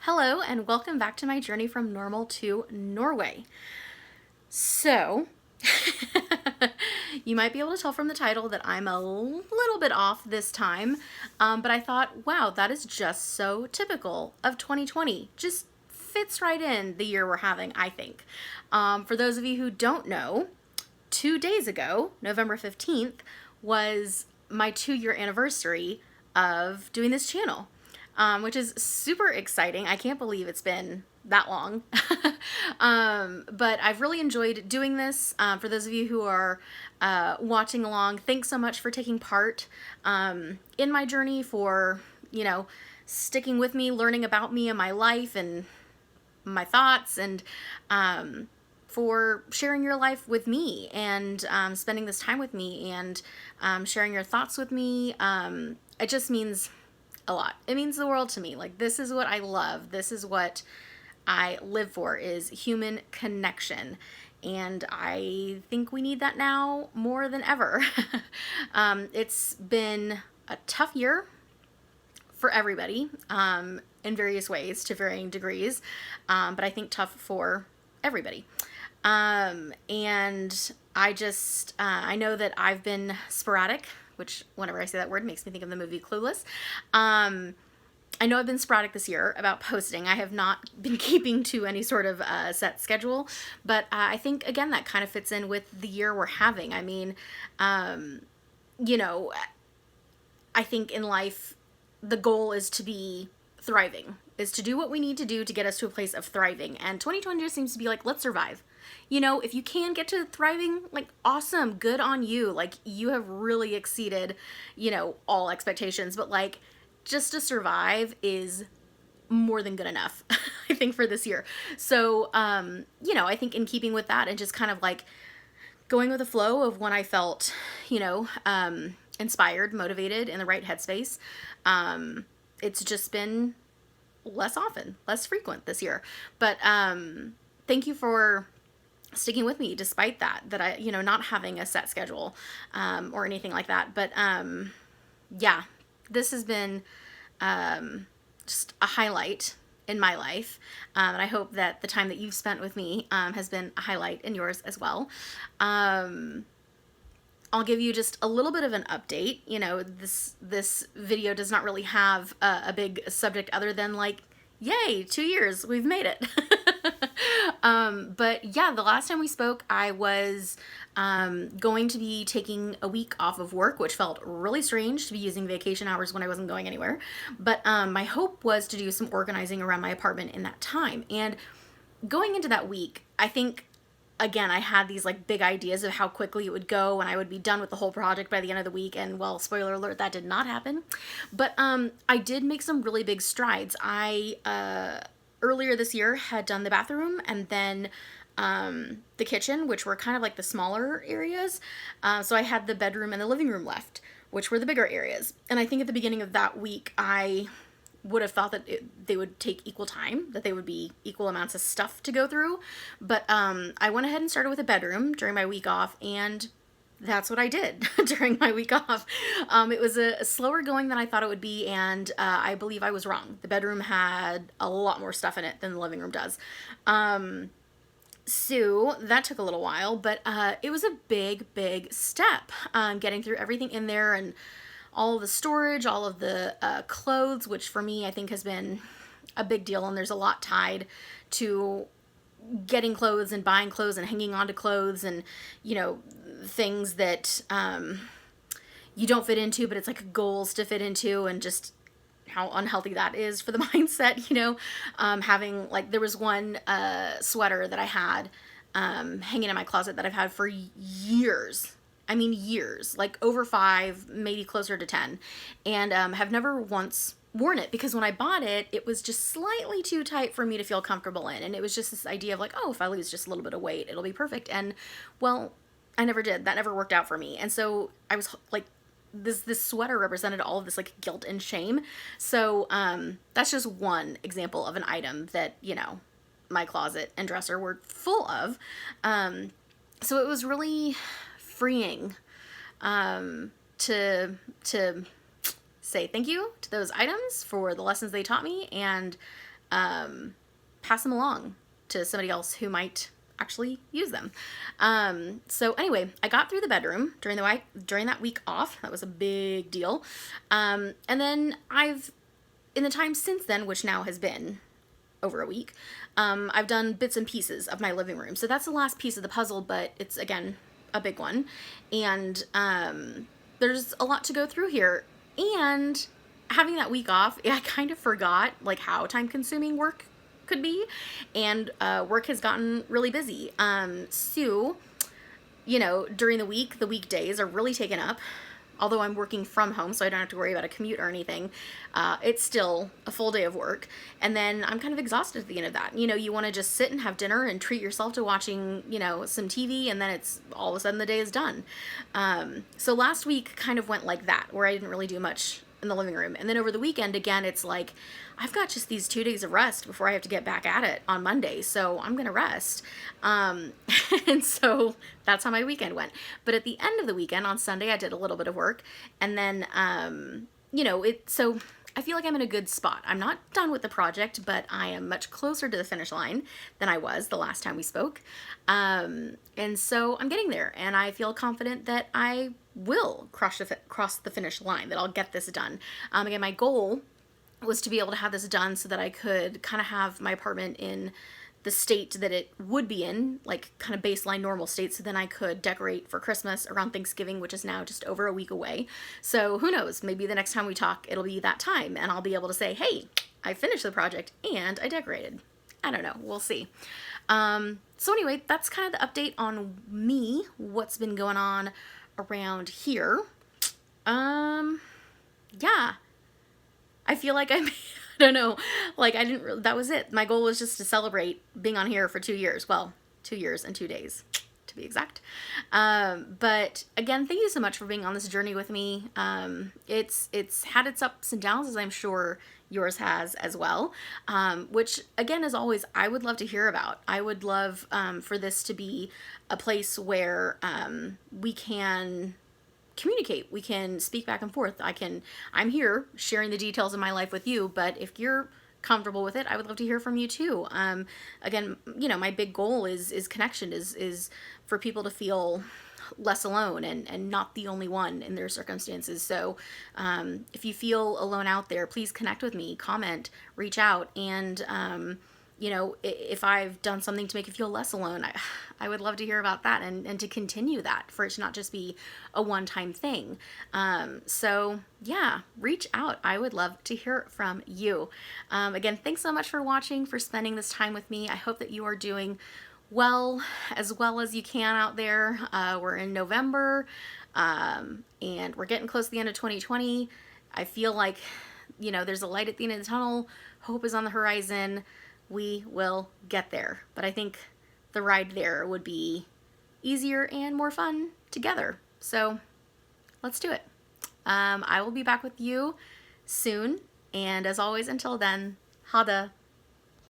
Hello and welcome back to my journey from normal to Norway. So, you might be able to tell from the title that I'm a little bit off this time, but I thought, wow, that is just so typical of 2020. Just fits right in the year we're having, I think. For those of you who don't know, 2 days ago, November 15th, was my 2 year anniversary of doing this channel, which is super exciting. I can't believe it's been that long. But I've really enjoyed doing this. For those of you who are watching along, thanks so much for taking part in my journey, for, sticking with me, learning about me and my life and my thoughts, and for sharing your life with me and spending this time with me and sharing your thoughts with me. It just means a lot. It means the world to me. Like, this is what I love. This is what I live for, is human connection. And I think we need that now more than ever. It's been a tough year for everybody in various ways to varying degrees, but I think tough for everybody. And I know that I've been sporadic, which whenever I say that word makes me think of the movie Clueless. I know I've been sporadic this year about posting. I have not been keeping to any sort of set schedule, but I think, again, that kind of fits in with the year we're having. I mean, you know, I think in life, the goal is to be thriving, is to do what we need to do to get us to a place of thriving. And 2020 just seems to be like, let's survive. If you can get to thriving, like, awesome, good on you. Like, you have really exceeded, all expectations. But, like, just to survive is more than good enough, I think, for this year. So, I think in keeping with that and just kind of like going with the flow of when I felt, inspired, motivated, in the right headspace, it's just been less often, less frequent this year. But thank you for sticking with me despite that I, not having a set schedule or anything like that. But yeah, this has been just a highlight in my life. And I hope that the time that you've spent with me has been a highlight in yours as well. I'll give you just a little bit of an update. This video does not really have a big subject other than, like, yay, 2 years, we've made it. But yeah, the last time we spoke, I was going to be taking a week off of work, which felt really strange to be using vacation hours when I wasn't going anywhere. But my hope was to do some organizing around my apartment in that time. And going into that week, I think, again, I had these, like, big ideas of how quickly it would go and I would be done with the whole project by the end of the week. And, well, spoiler alert, that did not happen. But I did make some really big strides. Earlier this year had done the bathroom and then the kitchen, which were kind of like the smaller areas. So I had the bedroom and the living room left, which were the bigger areas. And I think at the beginning of that week, I would have thought that they would take equal time, that they would be equal amounts of stuff to go through. But I went ahead and started with a bedroom during my week off, and that's what I did during my week off. It was a slower going than I thought it would be, and I believe I was wrong. The bedroom had a lot more stuff in it than the living room does. So that took a little while, but it was a big, big step, getting through everything in there and all of the storage, all of the clothes, which for me I think has been a big deal, and there's a lot tied to getting clothes and buying clothes and hanging on to clothes and, things that you don't fit into, but it's like goals to fit into, and just how unhealthy that is for the mindset, having, like, there was one sweater that I had hanging in my closet that I've had for years. I mean, years, like over 5, maybe closer to 10, and have never once worn it, because when I bought it, it was just slightly too tight for me to feel comfortable in. And it was just this idea of, like, oh, if I lose just a little bit of weight, it'll be perfect. And, well, I never did. That never worked out for me. And so I was like, this sweater represented all of this, like, guilt and shame. So that's just one example of an item that, my closet and dresser were full of. So it was really freeing to say thank you to those items for the lessons they taught me, and pass them along to somebody else who might actually use them. So anyway, I got through the bedroom during that week off. That was a big deal. And then in the time since then, which now has been over a week, I've done bits and pieces of my living room. So that's the last piece of the puzzle, but it's, again, a big one. And there's a lot to go through here. And having that week off, I kind of forgot like how time consuming work could be, and work has gotten really busy. So, during the week, the weekdays are really taken up. Although I'm working from home, so I don't have to worry about a commute or anything, it's still a full day of work. And then I'm kind of exhausted at the end of that. You want to just sit and have dinner and treat yourself to watching, some TV, and then it's all of a sudden the day is done. So last week kind of went like that, where I didn't really do much in the living room. And then over the weekend, again, it's like, I've got just these 2 days of rest before I have to get back at it on Monday. So I'm going to rest. And so that's how my weekend went. But at the end of the weekend on Sunday, I did a little bit of work. And then, so I feel like I'm in a good spot. I'm not done with the project, but I am much closer to the finish line than I was the last time we spoke. And so I'm getting there, and I feel confident that I will cross the finish line, that I'll get this done. Again, my goal was to be able to have this done so that I could kind of have my apartment in the state that it would be in, like kind of baseline normal state, so then I could decorate for Christmas around Thanksgiving, which is now just over a week away. So who knows, maybe the next time we talk, it'll be that time, and I'll be able to say, hey, I finished the project and I decorated. I don't know, we'll see. So anyway, that's kind of the update on me, what's been going on around here. Yeah, I feel like I don't know, like that was it. My goal was just to celebrate being on here for 2 years. Well, 2 years and 2 days to be exact. But again, thank you so much for being on this journey with me. It's had its ups and downs, as I'm sure yours has as well. Which again, as always, I would love to hear about. I would love for this to be a place where we can communicate. We can speak back and forth. I'm here sharing the details of my life with you, but if you're comfortable with it, I would love to hear from you too. Again, my big goal is connection, is for people to feel less alone and not the only one in their circumstances. So if you feel alone out there, please connect with me, comment, reach out, and if I've done something to make you feel less alone, I would love to hear about that and to continue that, for it to not just be a one-time thing. So yeah, reach out. I would love to hear from you. Again, thanks so much for watching, for spending this time with me. I hope that you are doing well as you can out there. We're in November, and we're getting close to the end of 2020. I feel like, there's a light at the end of the tunnel. Hope is on the horizon. We will get there. But I think the ride there would be easier and more fun together. So let's do it. I will be back with you soon. And as always, until then, ha det.